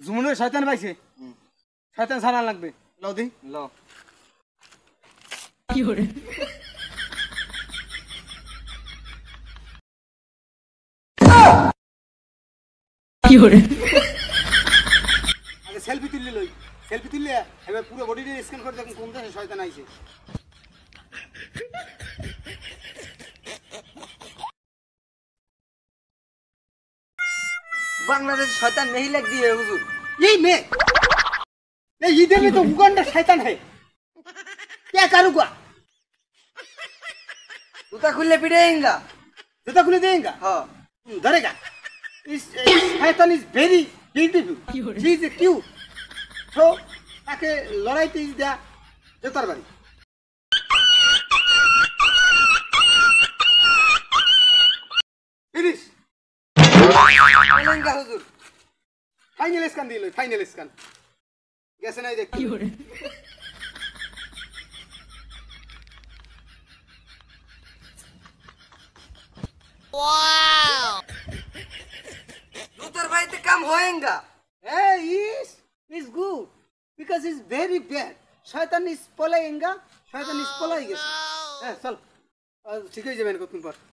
জুমুনের শয়তান পাইছে শয়তান ছাড়া লাগবে লও দি লও কি করে কি করে আগে সেলফি তুললে লই সেলফি তুললে এবার পুরো বডিটা স্ক্যান করে দেখুন কোন দেশে শয়তান আইছে बांग्लादेश शैतान नहीं लगती है हुजूर। यही मैं ये इधर में तो उगांडा शैतान है क्या करूँगा जूता खुले पिटेगा। जूता खुले देगा हाँ धरेगा इस शैतान is very beautiful she is cute तो ताके लड़ाई तेज दिया जूतार बारी फिनिश मिलेगा हुजूर। फाइनल स्कैन दिलो फाइनल स्कैन कैसे नहीं देखते কি করে जूतर भाई तो कम होएगा। Hey, is good because it's very bad. Shaitan is পলাইঙ্গা, shaitan is পলাই গেছে। হ্যাঁ চল ঠিক হয়ে যাবে কতক্ষণ পর